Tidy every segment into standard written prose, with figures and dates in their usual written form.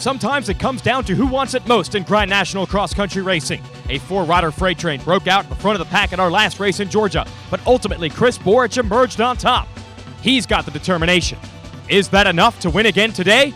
Sometimes it comes down to who wants it most in Grand National Cross Country Racing. A 4-rider freight train broke out in the front of the pack at our last race in Georgia, but ultimately Chris Borich emerged on top. He's got the determination. Is that enough to win again today?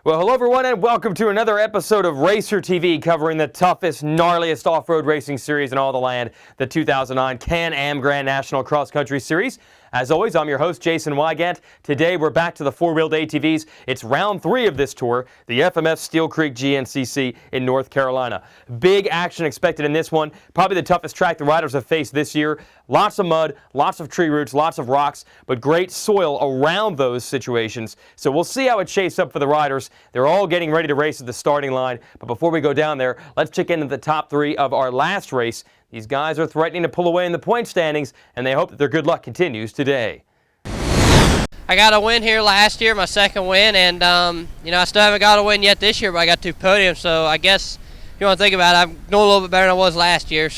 Well, hello everyone and welcome to another episode of RacerTV covering the toughest, gnarliest off-road racing series in all the land, the 2009 Can-Am Grand National Cross Country Series. As always, I'm your host, Jason Wygant. Today, we're back to the four-wheeled ATVs. It's round 3 of this tour, the FMF Steele Creek GNCC in North Carolina. Big action expected in this one. Probably the toughest track the riders have faced this year. Lots of mud, lots of tree roots, lots of rocks, but great soil around those situations. So we'll see how it shapes up for the riders. They're all getting ready to race at the starting line. But before we go down there, let's check into the top 3 of our last race. These guys are threatening to pull away in the point standings, and they hope that their good luck continues today. I got a win here last year, my second win, and I still haven't got a win yet this year, but I got 2 podiums, so I guess if you want to think about it, I'm doing a little bit better than I was last year,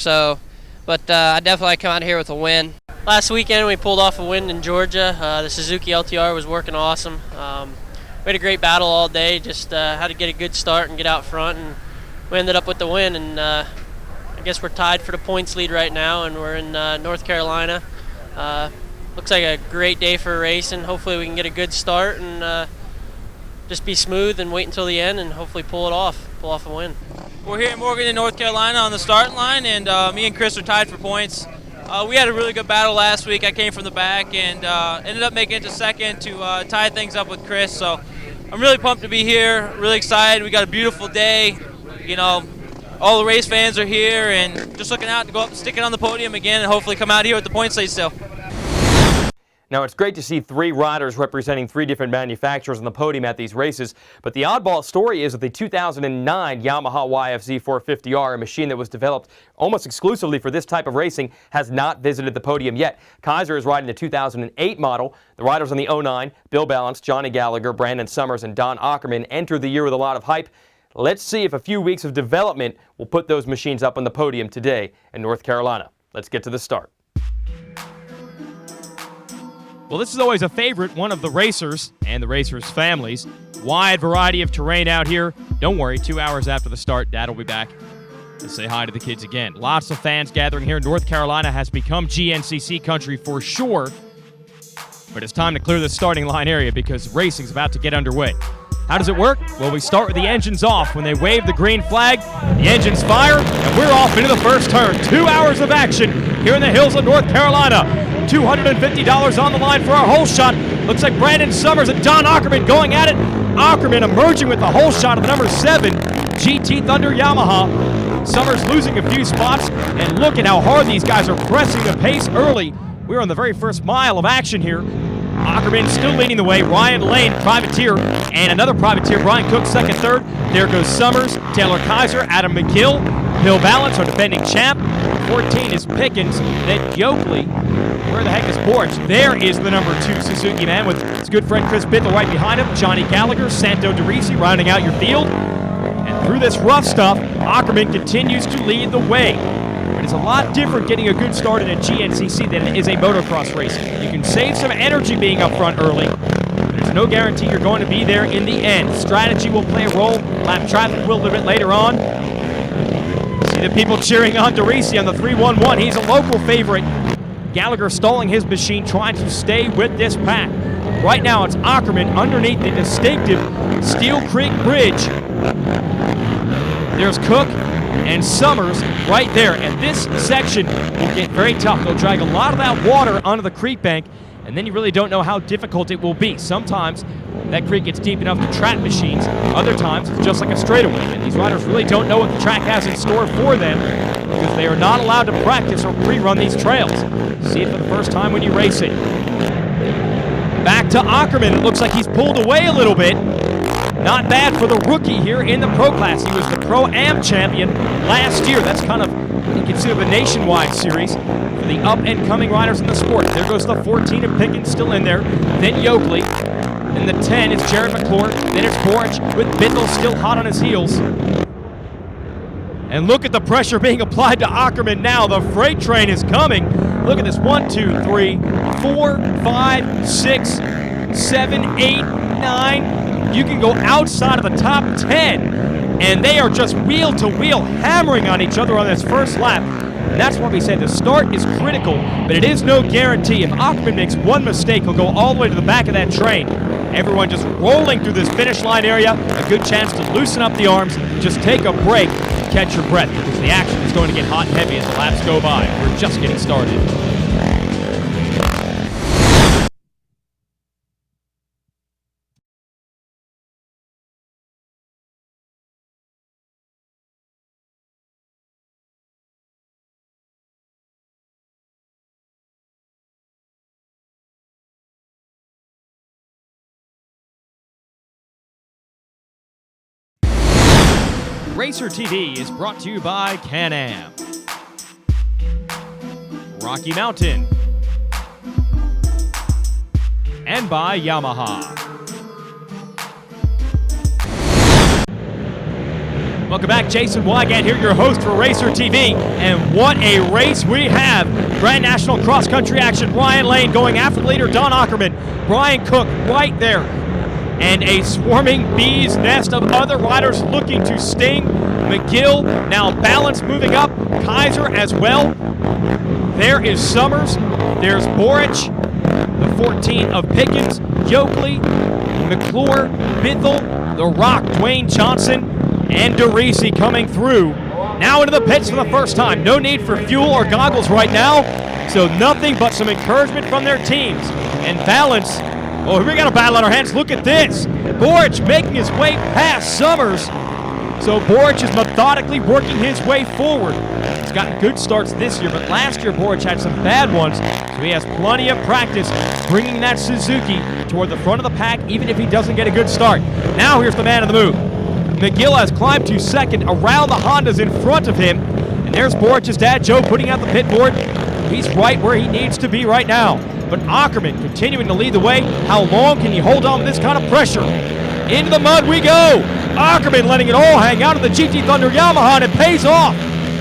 but I definitely come out here with a win. Last weekend we pulled off a win in Georgia. The Suzuki LTR was working awesome. We had a great battle all day, just had to get a good start and get out front, and we ended up with the win, and I guess we're tied for the points lead right now, and we're in North Carolina. Looks like a great day for racing. Hopefully we can get a good start and just be smooth and wait until the end and hopefully pull off a win. We're here in Morgan, North Carolina on the starting line, and me and Chris are tied for points. We had a really good battle last week. I came from the back and ended up making it to second to tie things up with Chris. So I'm really pumped to be here, really excited. We got a beautiful day. All the race fans are here and just looking out to go up and stick it on the podium again and hopefully come out here with the points lead still. Now, it's great to see 3 riders representing 3 different manufacturers on the podium at these races, but the oddball story is that the 2009 Yamaha YFZ 450R, a machine that was developed almost exclusively for this type of racing, has not visited the podium yet. Kaiser is riding the 2008 model. The riders on the 09, Bill Balance, Johnny Gallagher, Brandon Summers, and Don Ackerman entered the year with a lot of hype. Let's see if a few weeks of development will put those machines up on the podium today in North Carolina. Let's get to the start. Well, this is always a favorite, one of the racers and the racers' families. Wide variety of terrain out here. Don't worry, 2 hours after the start, Dad will be back to say hi to the kids again. Lots of fans gathering here. North Carolina has become GNCC country for sure. But it's time to clear the starting line area because racing's about to get underway. How does it work? Well, we start with the engines off. When they wave the green flag, the engines fire, and we're off into the first turn. 2 hours of action here in the hills of North Carolina. $250 on the line for our hole shot. Looks like Brandon Summers and Don Ackerman going at it. Ackerman emerging with the hole shot of the number 7 GT Thunder Yamaha. Summers losing a few spots, and look at how hard these guys are pressing the pace early. We're on the very first mile of action here. Ackerman still leading the way. Ryan Lane, privateer, and another privateer, Brian Cook, second, third. There goes Summers, Taylor Kaiser, Adam McGill, Bill Balance, our defending champ. 14 is Pickens, then Yoakley. Where the heck is Borich? There is the number 2 Suzuki man with his good friend Chris Biddle right behind him. Johnny Gallagher, Santo DeRisi rounding out your field. And through this rough stuff, Ackerman continues to lead the way. But it's a lot different getting a good start in a GNCC than it is a motocross race. You can save some energy being up front early, but there's no guarantee you're going to be there in the end. Strategy will play a role. Lap traffic will a bit later on. See the people cheering on DeRisi on the 311. He's a local favorite. Gallagher stalling his machine, trying to stay with this pack. Right now it's Ackerman underneath the distinctive Steele Creek Bridge. There's Cook and Summers right there. And this section will get very tough. They'll drag a lot of that water onto the creek bank, and then you really don't know how difficult it will be. Sometimes that creek gets deep enough to trap machines. Other times it's just like a straightaway. And these riders really don't know what the track has in store for them because they are not allowed to practice or pre-run these trails. See it for the first time when you race it. Back to Ackerman. It looks like he's pulled away a little bit. Not bad for the rookie here in the Pro class. He was the Pro-Am champion last year. That's kind of what you consider the nationwide series for the up-and-coming riders in the sport. There goes the 14 of Pickens still in there. Then Yoakley. Then the 10 is Jared McClure. Then it's Borch with Bindle still hot on his heels. And look at the pressure being applied to Ackerman now. The freight train is coming. Look at this. 1, 2, 3, 4, 5, 6, 7, 8, 9. You can go outside of the top 10. And they are just wheel to wheel hammering on each other on this first lap. And that's why we say the start is critical, but it is no guarantee. If Ackerman makes one mistake, he'll go all the way to the back of that train. Everyone just rolling through this finish line area. A good chance to loosen up the arms, just take a break, catch your breath, because the action is going to get hot and heavy as the laps go by. We're just getting started. RacerTV is brought to you by Can-Am, Rocky Mountain, and by Yamaha. Welcome back, Jason Wygant here, your host for RacerTV, and what a race we have. Grand National Cross Country action, Ryan Lane going after the leader, Don Ackerman, Brian Cook right there. And a swarming bee's nest of other riders looking to sting. McGill now Balance moving up. Kaiser as well. There is Summers. There's Borich. The 14 of Pickens. Yoakley. McClure. Bithell. The Rock. Dwayne Johnson. And DeRisi coming through. Now into the pits for the first time. No need for fuel or goggles right now. So nothing but some encouragement from their teams. And Balance. Oh, we got a battle on our hands. Look at this. Borich making his way past Summers. So Borich is methodically working his way forward. He's gotten good starts this year, but last year Borich had some bad ones. So he has plenty of practice bringing that Suzuki toward the front of the pack, even if he doesn't get a good start. Now here's the man of the move. McGill has climbed to second around the Hondas in front of him. And there's Borich's dad, Joe, putting out the pit board. He's right where he needs to be right now. But Ackerman continuing to lead the way. How long can he hold on to this kind of pressure? Into the mud we go. Ackerman letting it all hang out of the GT Thunder Yamaha, and it pays off.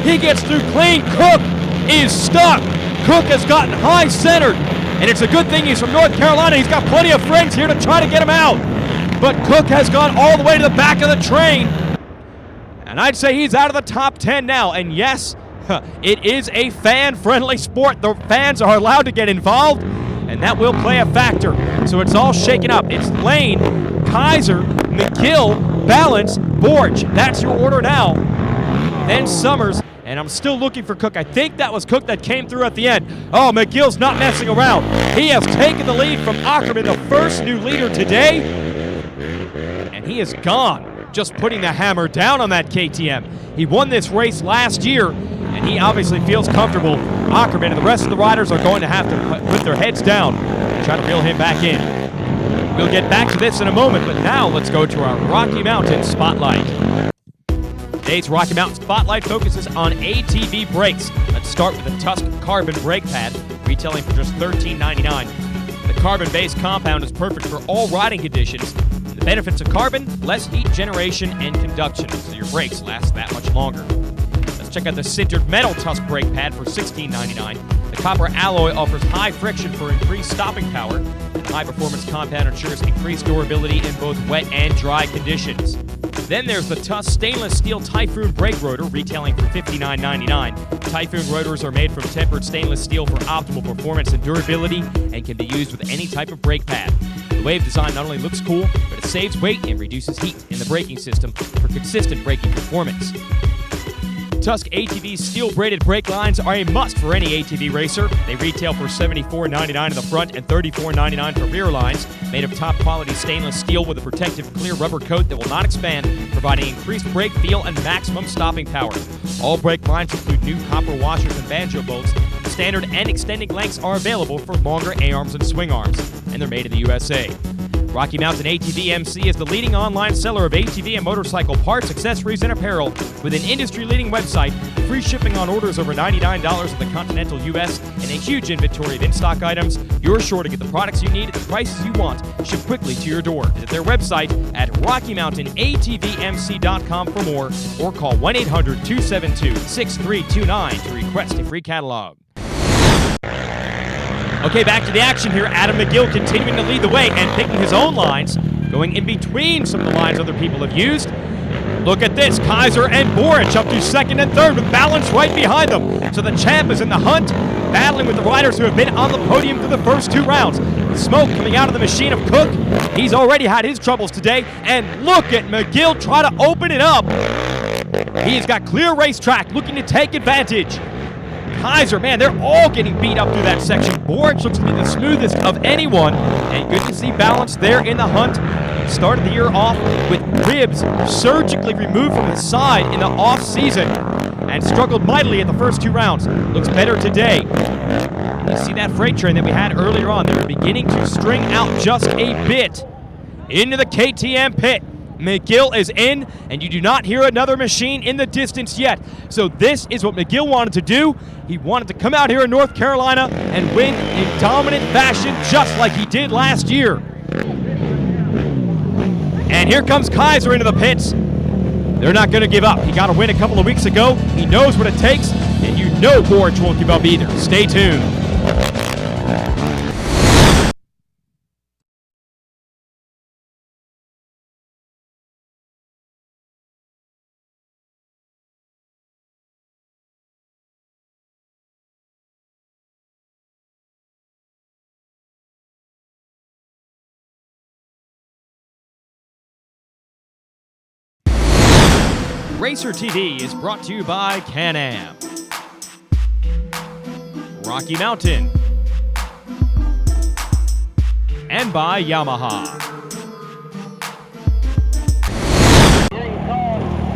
He gets through clean. Cook is stuck. Cook has gotten high centered, and it's a good thing he's from North Carolina. He's got plenty of friends here to try to get him out. But Cook has gone all the way to the back of the train, and I'd say he's out of the top 10 now. And yes, it is a fan-friendly sport. The fans are allowed to get involved, and that will play a factor. So it's all shaken up. It's Lane, Kaiser, McGill, Balance, Borch. That's your order now. Then Summers, and I'm still looking for Cook. I think that was Cook that came through at the end. Oh, McGill's not messing around. He has taken the lead from Ackerman, the first new leader today, and he is gone, just putting the hammer down on that KTM. He won this race last year, and he obviously feels comfortable. Ackerman and the rest of the riders are going to have to put their heads down and try to reel him back in. We'll get back to this in a moment, but now let's go to our Rocky Mountain Spotlight. Today's Rocky Mountain Spotlight focuses on ATV brakes. Let's start with the Tusk Carbon brake pad, retailing for just $13.99. The carbon-based compound is perfect for all riding conditions. The benefits of carbon: less heat generation and conduction, so your brakes last that much longer. Check out the sintered metal Tusk brake pad for $16.99. The copper alloy offers high friction for increased stopping power, and high-performance compound ensures increased durability in both wet and dry conditions. Then there's the Tusk stainless steel Typhoon brake rotor, retailing for $59.99. Typhoon rotors are made from tempered stainless steel for optimal performance and durability, and can be used with any type of brake pad. The Wave design not only looks cool, but it saves weight and reduces heat in the braking system for consistent braking performance. Tusk ATV steel braided brake lines are a must for any ATV racer. They retail for $74.99 in the front and $34.99 for rear lines. Made of top quality stainless steel with a protective clear rubber coat that will not expand, providing increased brake feel and maximum stopping power. All brake lines include new copper washers and banjo bolts. Standard and extending lengths are available for longer A-arms and swing arms, and they're made in the USA. Rocky Mountain ATV MC is the leading online seller of ATV and motorcycle parts, accessories, and apparel with an industry-leading website, free shipping on orders over $99 in the continental U.S., and a huge inventory of in-stock items. You're sure to get the products you need at the prices you want, shipped quickly to your door. Visit their website at RockyMountainATVMC.com for more, or call 1-800-272-6329 to request a free catalog. Okay, back to the action here. Adam McGill continuing to lead the way and picking his own lines, going in between some of the lines other people have used. Look at this, Kaiser and Boric up to second and third with balance right behind them. So the champ is in the hunt, battling with the riders who have been on the podium for the first 2 rounds. Smoke coming out of the machine of Cook. He's already had his troubles today. And look at McGill try to open it up. He's got clear racetrack, looking to take advantage. Kaiser, man, they're all getting beat up through that section. Boric looks to be the smoothest of anyone, and good to see balance there in the hunt. Started the year off with ribs surgically removed from his side in the off-season and struggled mightily at the first 2 rounds. Looks better today. You see that freight train that we had earlier on. They're beginning to string out just a bit into the KTM pit. McGill is in, and you do not hear another machine in the distance yet. So this is what McGill wanted to do. He wanted to come out here in North Carolina and win in dominant fashion just like he did last year. And here comes Kaiser into the pits. They're not going to give up. He got a win a couple of weeks ago. He knows what it takes, and you know Boric won't give up either. Stay tuned. RacerTV is brought to you by Can-Am, Rocky Mountain, and by Yamaha.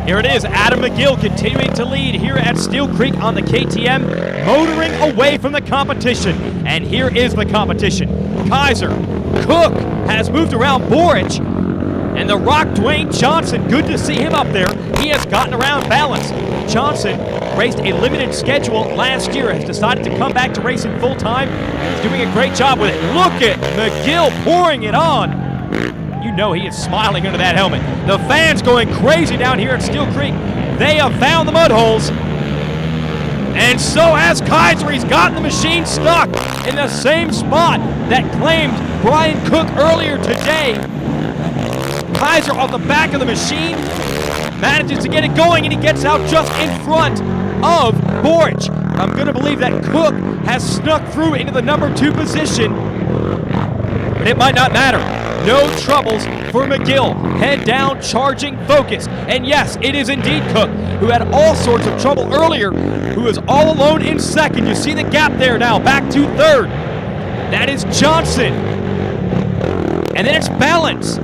Here it is, Adam McGill continuing to lead here at Steele Creek on the KTM, motoring away from the competition. And here is the competition. Kaiser, Cook has moved around Boric, and the Rock Dwayne Johnson, good to see him up there. He has gotten around balance. Johnson raced a limited schedule last year, has decided to come back to racing full-time. He's doing a great job with it. Look at McGill pouring it on. You know he is smiling under that helmet. The fans going crazy down here at Steele Creek. They have found the mud holes. And so has Kaiser. He's gotten the machine stuck in the same spot that claimed Brian Cook earlier today. Kaiser off the back of the machine, manages to get it going, and he gets out just in front of Boric. But I'm going to believe that Cook has snuck through into the number 2 position, but it might not matter. No troubles for McGill. Head down, charging, focused. And yes, it is indeed Cook, who had all sorts of trouble earlier, who is all alone in second. You see the gap there now, back to third. That is Johnson. And then it's Balance.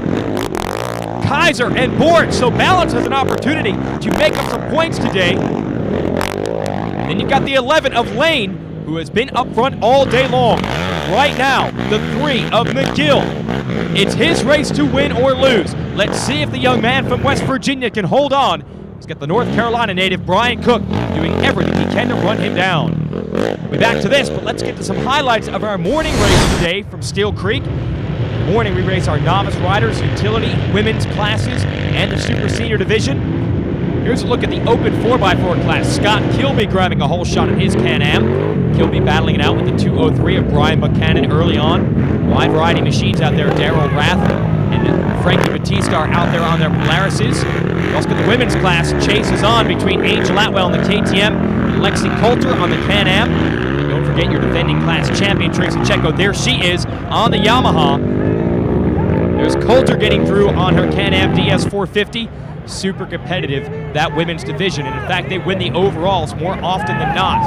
Kaiser and Boric, so Balance has an opportunity to make up some points today. And then you've got the 11 of Lane, who has been up front all day long. Right now, the 3 of McGill. It's his race to win or lose. Let's see if the young man from West Virginia can hold on. He's got the North Carolina native Brian Cook doing everything he can to run him down. We'll be back to this, but let's get to some highlights of our morning race today from Steele Creek. Morning, we race our novice riders, utility, women's classes, and the super senior division. Here's a look at the open 4x4 class. Scott Kilby grabbing a whole shot at his Can-Am. Kilby battling it out with the 203 of Brian Buchanan early on. Wide variety of machines out there. Darryl Rath and Frankie Batista are out there on their Polarises. We also got the women's class. Chase is on between Angel Atwell on the KTM and Lexi Coulter on the Can-Am. Don't forget your defending class champion, Tracy Checo. There she is on the Yamaha. There's Coulter getting through on her Can-Am DS450. Super competitive, that women's division. And in fact, they win the overalls more often than not.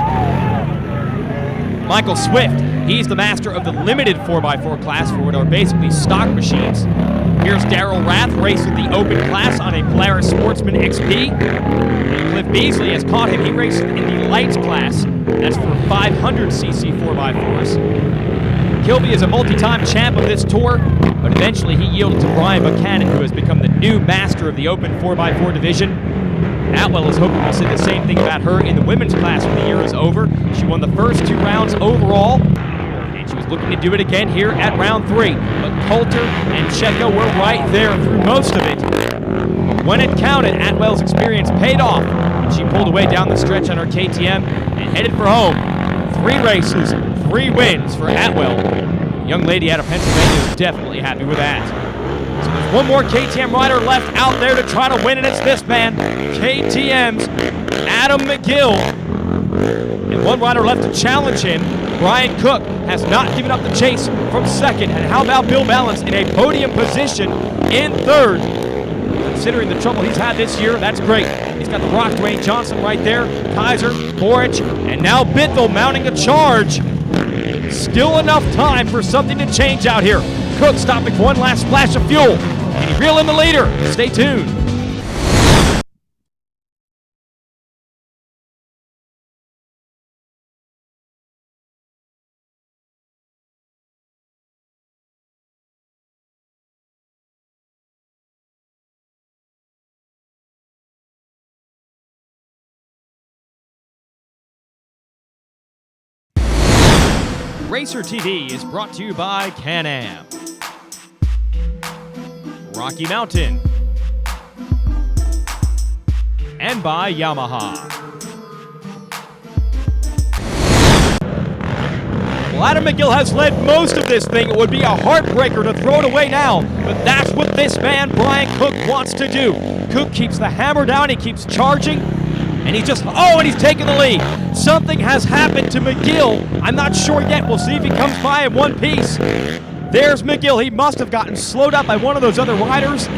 Michael Swift, he's the master of the limited 4x4 class for what are basically stock machines. Here's Daryl Rath racing the open class on a Polaris Sportsman XP. And Cliff Beasley has caught him. He races in the lights class. That's for 500cc 4x4s. Kilby is a multi-time champ of this tour, but eventually he yielded to Brian Buchanan, who has become the new master of the open 4x4 division. Atwell is hoping to say the same thing about her in the women's class when the year is over. She won the first 2 rounds overall, and she was looking to do it again here at round 3. But Coulter and Checo were right there through most of it. When it counted, Atwell's experience paid off, and she pulled away down the stretch on her KTM and headed for home. 3 races, 3 wins for Atwell. The young lady out of Pennsylvania is definitely happy with that. So there's one more KTM rider left out there to try to win, and it's this man, KTM's Adam McGill. And one rider left to challenge him. Brian Cook has not given up the chase from second. And how about Bill Balance in a podium position in third? Considering the trouble he's had this year, that's great. He's got the Rock Dwayne Johnson right there, Kaiser, Boric, and now Bithell mounting a charge. Still enough time for something to change out here. Cook stopping for one last splash of fuel. Can he reel in the leader? Stay tuned. RacerTV is brought to you by Can-Am, Rocky Mountain, and by Yamaha. Well, Adam McGill has led most of this thing. It would be a heartbreaker to throw it away now, but that's what this man, Brian Cook, wants to do. Cook keeps the hammer down, he keeps charging, and he's taking the lead. Something has happened to McGill. I'm not sure yet. We'll see if he comes by in one piece. There's McGill. He must have gotten slowed up by one of those other riders.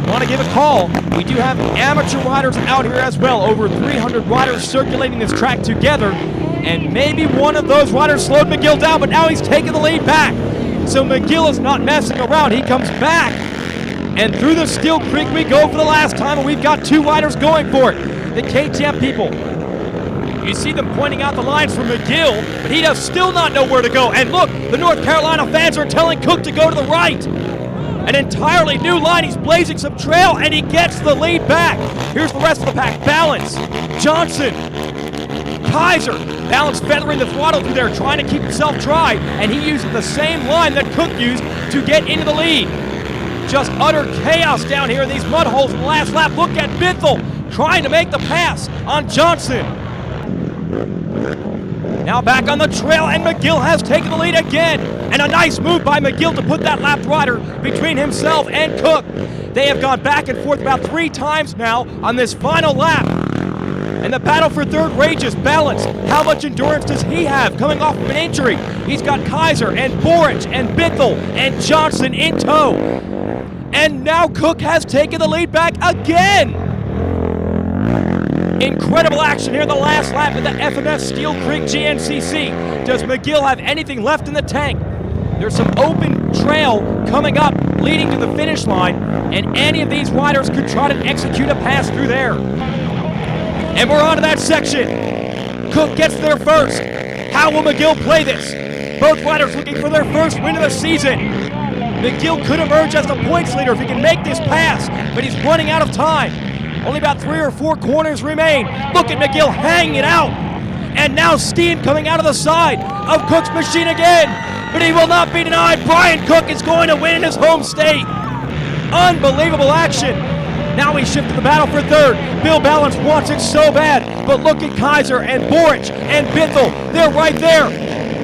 Want to give a call. We do have amateur riders out here as well. Over 300 riders circulating this track together. And maybe one of those riders slowed McGill down, but now he's taking the lead back. So McGill is not messing around. He comes back. And through the Steele Creek we go for the last time, and we've got 2 riders going for it. The KTM people. You see them pointing out the lines for McGill, but he does still not know where to go. And look, the North Carolina fans are telling Cook to go to the right. An entirely new line. He's blazing some trail, and he gets the lead back. Here's the rest of the pack. Balance, Johnson, Kaiser. Balance feathering the throttle through there, trying to keep himself dry, and he uses the same line that Cook used to get into the lead. Just utter chaos down here in these mud holes in the last lap. Look at Bithell trying to make the pass on Johnson. Now back on the trail, and McGill has taken the lead again. And a nice move by McGill to put that lapped rider between himself and Cook. They have gone back and forth about 3 times now on this final lap. And the battle for third rages. Balance. How much endurance does he have coming off of an injury? He's got Kaiser and Boric and Bithell and Johnson in tow. And now Cook has taken the lead back again. Incredible action here in the last lap of the FMS Steele Creek GNCC. Does McGill have anything left in the tank? There's some open trail coming up, leading to the finish line, and any of these riders could try to execute a pass through there. And we're on to that section. Cook gets there first. How will McGill play this? Both riders looking for their first win of the season. McGill could emerge as the points leader if he can make this pass, but he's running out of time. Only about 3 or 4 corners remain. Look at McGill hanging it out. And now steam coming out of the side of Cook's machine again. But he will not be denied. Brian Cook is going to win in his home state. Unbelievable action. Now we shift to the battle for third. Bill Balance wants it so bad. But look at Kaiser and Boric and Bithell. They're right there.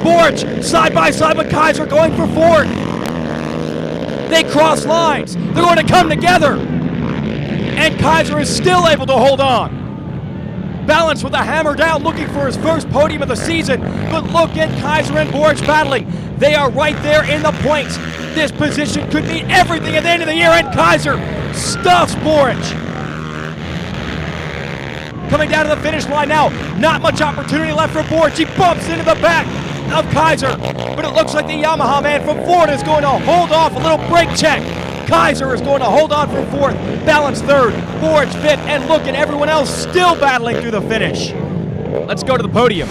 Boric side by side with Kaiser going for fourth. They cross lines. They're going to come together. And Kaiser is still able to hold on. Balance with a hammer down, looking for his first podium of the season. But look at Kaiser and Boric battling. They are right there in the points. This position could mean everything at the end of the year, and Kaiser stuffs Boric. Coming down to the finish line now. Not much opportunity left for Boric. He bumps into the back of Kaiser. But it looks like the Yamaha man from Florida is going to hold off a little brake check. Kaiser is going to hold on for fourth, Balance third, Forge fifth, and look at everyone else still battling through the finish. Let's go to the podium.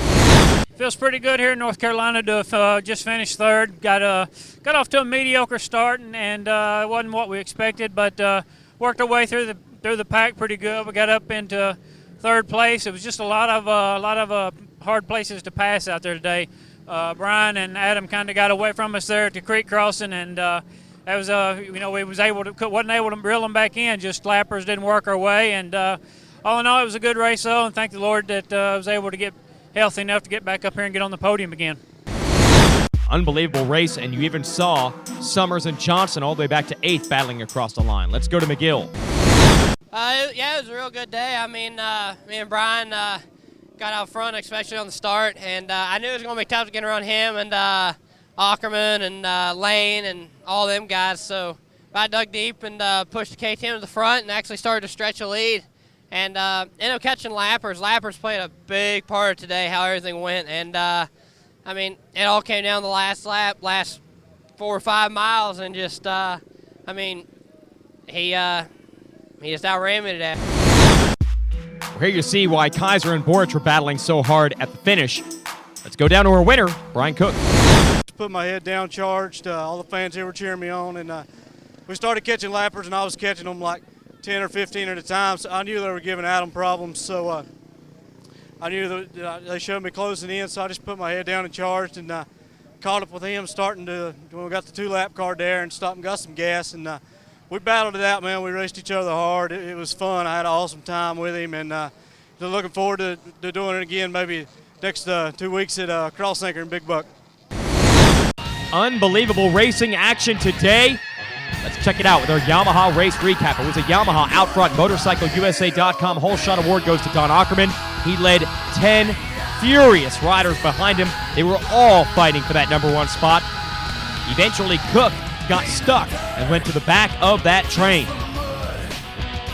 Feels pretty good here in North Carolina to have just finished third. Got off to a mediocre start, and it wasn't what we expected, but worked our way through the pack pretty good. We got up into third place. It was just a lot of hard places to pass out there today. Brian and Adam kind of got away from us there at the creek crossing, and that was we wasn't able to reel them back in. Just lappers didn't work our way, and all in all, it was a good race though, and thank the Lord that I was able to get healthy enough to get back up here and get on the podium again. Unbelievable race, and you even saw Summers and Johnson all the way back to 8th battling across the line. Let's go to McGill. Yeah, it was a real good day. I mean, me and Brian got out front, especially on the start, and I knew it was going to be tough to get around him and Ackerman and Lane and all them guys. So I dug deep and pushed the KTM to the front and actually started to stretch a lead. And ended up catching lappers. Lappers played a big part of today, how everything went. And, I mean, it all came down to the last lap, last 4 or 5 miles, and just, I mean, he just outran me today. Here you see why Kaiser and Boric were battling so hard at the finish. Let's go down to our winner, Brian Cook. Put my head down, charged. All the fans here were cheering me on, and we started catching lappers, and I was catching them like 10 or 15 at a time, so I knew they were giving Adam problems, so I knew that they showed me closing in, so I just put my head down and charged, and caught up with him starting to, when we got the 2-lap car there, and stopped and got some gas, and we battled it out, man. We raced each other hard. It was fun. I had an awesome time with him, and looking forward to doing it again maybe next 2 weeks at Cross Anchor in Big Buck. Unbelievable racing action today. Let's check it out with our Yamaha race recap. It was a Yamaha out front. MotorcycleUSA.com whole shot award goes to Don Ackerman. He led 10 furious riders behind him. They were all fighting for that number 1 spot. Eventually, Cook got stuck and went to the back of that train.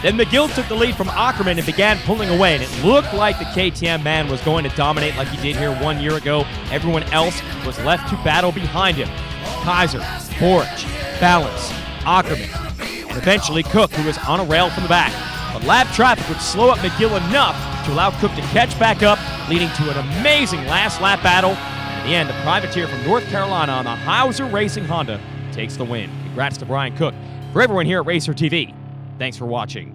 Then McGill took the lead from Ackerman and began pulling away, and it looked like the KTM man was going to dominate like he did here 1 year ago. Everyone else was left to battle behind him. Kaiser, Boric, Balance, Ackerman, and eventually Cook, who was on a rail from the back. But lap traffic would slow up McGill enough to allow Cook to catch back up, leading to an amazing last lap battle. And in the end, the privateer from North Carolina on the Hauser Racing Honda takes the win. Congrats to Brian Cook. For everyone here at RacerTV, thanks for watching.